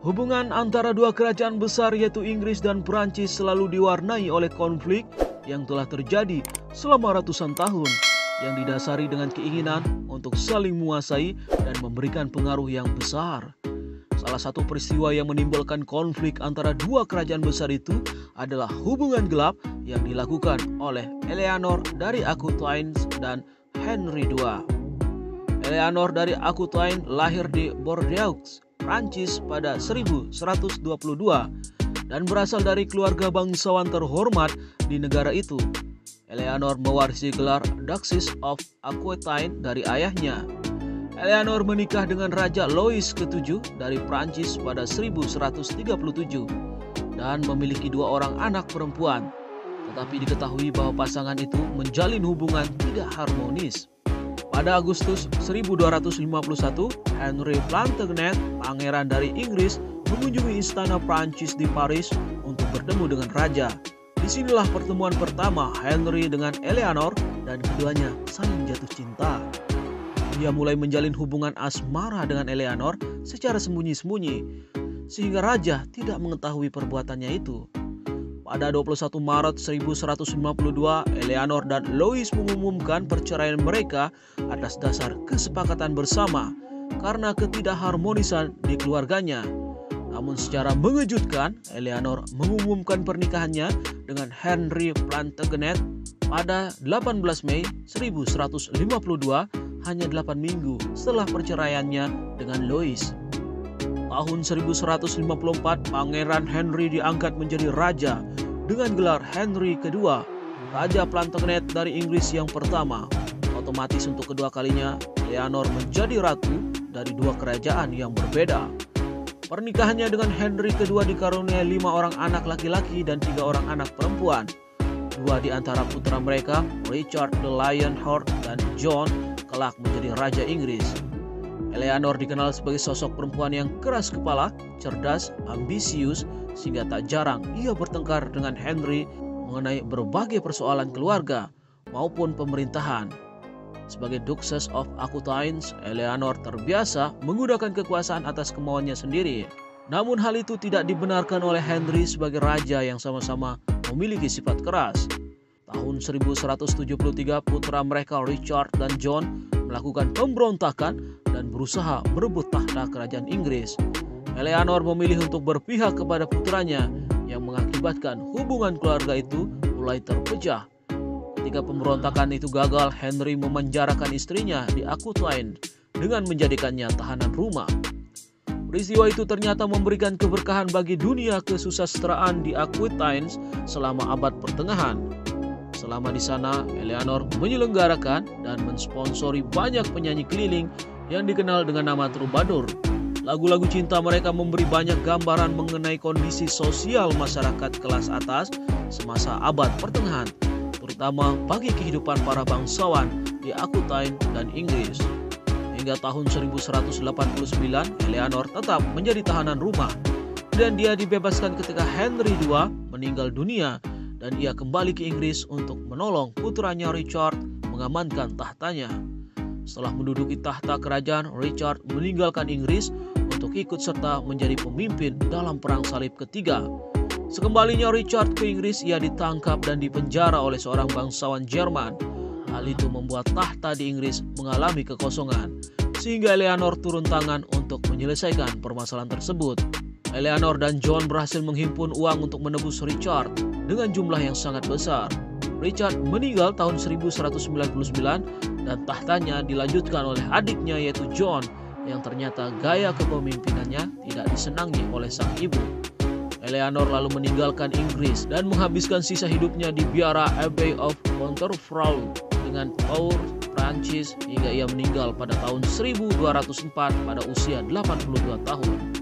Hubungan antara dua kerajaan besar yaitu Inggris dan Perancis selalu diwarnai oleh konflik yang telah terjadi selama ratusan tahun yang didasari dengan keinginan untuk saling menguasai dan memberikan pengaruh yang besar. Salah satu peristiwa yang menimbulkan konflik antara dua kerajaan besar itu adalah hubungan gelap yang dilakukan oleh Eleanor dari Aquitaine dan Henry II. Eleanor dari Aquitaine lahir di Bordeaux, Prancis pada 1122 dan berasal dari keluarga bangsawan terhormat di negara itu. Eleanor mewarisi gelar Duchess of Aquitaine dari ayahnya. Eleanor menikah dengan Raja Louis ke-7 dari Prancis pada 1137 dan memiliki dua orang anak perempuan. Tetapi diketahui bahwa pasangan itu menjalin hubungan tidak harmonis. Pada Agustus 1251, Henry Plantagenet, pangeran dari Inggris, mengunjungi istana Prancis di Paris untuk bertemu dengan raja. Disinilah pertemuan pertama Henry dengan Eleanor dan keduanya saling jatuh cinta. Dia mulai menjalin hubungan asmara dengan Eleanor secara sembunyi-sembunyi, sehingga raja tidak mengetahui perbuatannya itu. Pada 21 Maret 1152, Eleanor dan Louis mengumumkan perceraian mereka atas dasar kesepakatan bersama karena ketidakharmonisan di keluarganya. Namun secara mengejutkan, Eleanor mengumumkan pernikahannya dengan Henry Plantagenet pada 18 Mei 1152, hanya 8 minggu setelah perceraiannya dengan Louis. Tahun 1154, Pangeran Henry diangkat menjadi raja dengan gelar Henry II, Raja Plantagenet dari Inggris yang pertama. Otomatis untuk kedua kalinya, Eleanor menjadi ratu dari dua kerajaan yang berbeda. Pernikahannya dengan Henry II dikaruniai 5 orang anak laki-laki dan 3 orang anak perempuan. 2 di antara putra mereka, Richard the Lionheart dan John, kelak menjadi Raja Inggris. Eleanor dikenal sebagai sosok perempuan yang keras kepala, cerdas, ambisius, sehingga tak jarang ia bertengkar dengan Henry mengenai berbagai persoalan keluarga maupun pemerintahan. Sebagai Duchess of Aquitaine, Eleanor terbiasa menggunakan kekuasaan atas kemauannya sendiri. Namun hal itu tidak dibenarkan oleh Henry sebagai raja yang sama-sama memiliki sifat keras. Tahun 1173, putra mereka Richard dan John melakukan pemberontakan dan berusaha merebut tahta kerajaan Inggris. Eleanor memilih untuk berpihak kepada putranya yang mengakibatkan hubungan keluarga itu mulai terpecah. Ketika pemberontakan itu gagal, Henry memenjarakan istrinya di Aquitaine dengan menjadikannya tahanan rumah. Peristiwa itu ternyata memberikan keberkahan bagi dunia kesusastraan di Aquitaine selama abad pertengahan. Selama di sana, Eleanor menyelenggarakan dan mensponsori banyak penyanyi keliling yang dikenal dengan nama troubadour. Lagu-lagu cinta mereka memberi banyak gambaran mengenai kondisi sosial masyarakat kelas atas semasa abad pertengahan, terutama bagi kehidupan para bangsawan di Aquitaine dan Inggris. Hingga tahun 1189, Eleanor tetap menjadi tahanan rumah dan dia dibebaskan ketika Henry II meninggal dunia dan ia kembali ke Inggris untuk menolong putranya Richard mengamankan tahtanya. Setelah menduduki tahta kerajaan, Richard meninggalkan Inggris untuk ikut serta menjadi pemimpin dalam Perang Salib ketiga. Sekembalinya Richard ke Inggris, ia ditangkap dan dipenjara oleh seorang bangsawan Jerman. Hal itu membuat tahta di Inggris mengalami kekosongan, sehingga Eleanor turun tangan untuk menyelesaikan permasalahan tersebut. Eleanor dan John berhasil menghimpun uang untuk menebus Richard dengan jumlah yang sangat besar. Richard meninggal tahun 1199 dan tahtanya dilanjutkan oleh adiknya yaitu John yang ternyata gaya kepemimpinannya tidak disenangi oleh sang ibu. Eleanor lalu meninggalkan Inggris dan menghabiskan sisa hidupnya di biara Abbey of Pontorfrau dengan Tours, Prancis hingga ia meninggal pada tahun 1204 pada usia 82 tahun.